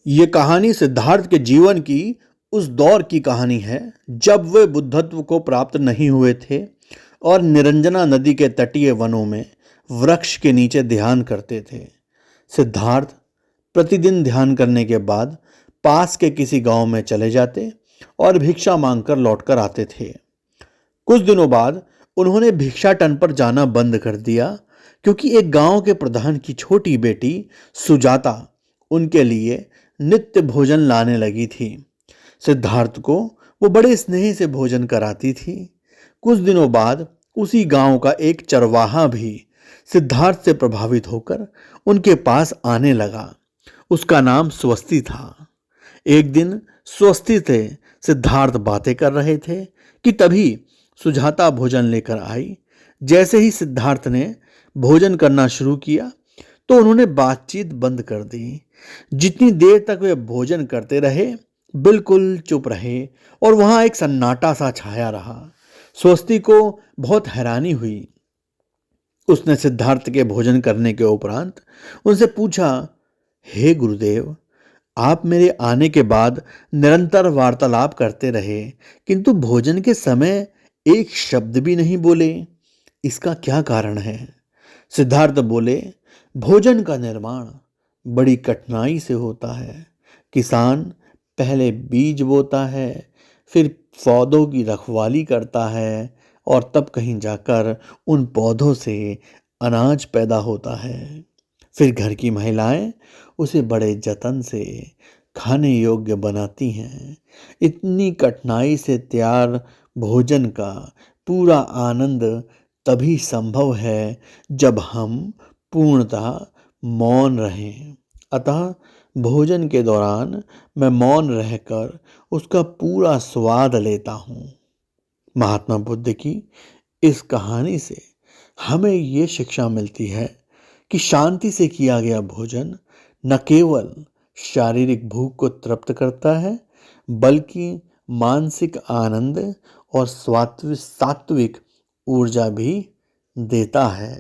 ये कहानी सिद्धार्थ के जीवन की उस दौर की कहानी है जब वे बुद्धत्व को प्राप्त नहीं हुए थे और निरंजना नदी के तटीय वनों में वृक्ष के नीचे ध्यान करते थे। सिद्धार्थ प्रतिदिन ध्यान करने के बाद पास के किसी गांव में चले जाते और भिक्षा मांगकर लौटकर आते थे। कुछ दिनों बाद उन्होंने भिक्षाटन पर जाना बंद कर दिया क्योंकि एक गांव के प्रधान की छोटी बेटी सुजाता उनके लिए नित्य भोजन लाने लगी थी। सिद्धार्थ को वो बड़े स्नेह से भोजन कराती थी। कुछ दिनों बाद उसी गांव का एक चरवाहा भी सिद्धार्थ से प्रभावित होकर उनके पास आने लगा। उसका नाम स्वस्ति था। एक दिन स्वस्ति से सिद्धार्थ बातें कर रहे थे कि तभी सुजाता भोजन लेकर आई। जैसे ही सिद्धार्थ ने भोजन करना शुरू किया तो उन्होंने बातचीत बंद कर दी। जितनी देर तक वे भोजन करते रहे बिल्कुल चुप रहे और वहां एक सन्नाटा सा छाया रहा। स्वस्ति को बहुत हैरानी हुई। उसने सिद्धार्थ के भोजन करने के उपरांत उनसे पूछा, हे गुरुदेव, आप मेरे आने के बाद निरंतर वार्तालाप करते रहे किंतु भोजन के समय एक शब्द भी नहीं बोले। इसका क्या कारण है? सिद्धार्थ बोले, भोजन का निर्माण बड़ी कठिनाई से होता है। किसान पहले बीज बोता है, फिर पौधों की रखवाली करता है और तब कहीं जाकर उन पौधों से अनाज पैदा होता है। फिर घर की महिलाएं उसे बड़े जतन से खाने योग्य बनाती हैं। इतनी कठिनाई से तैयार भोजन का पूरा आनंद तभी संभव है जब हम पूर्णतः मौन रहें। अतः भोजन के दौरान मैं मौन रहकर उसका पूरा स्वाद लेता हूँ। महात्मा बुद्ध की इस कहानी से हमें ये शिक्षा मिलती है कि शांति से किया गया भोजन न केवल शारीरिक भूख को तृप्त करता है बल्कि मानसिक आनंद और सात्विक ऊर्जा भी देता है।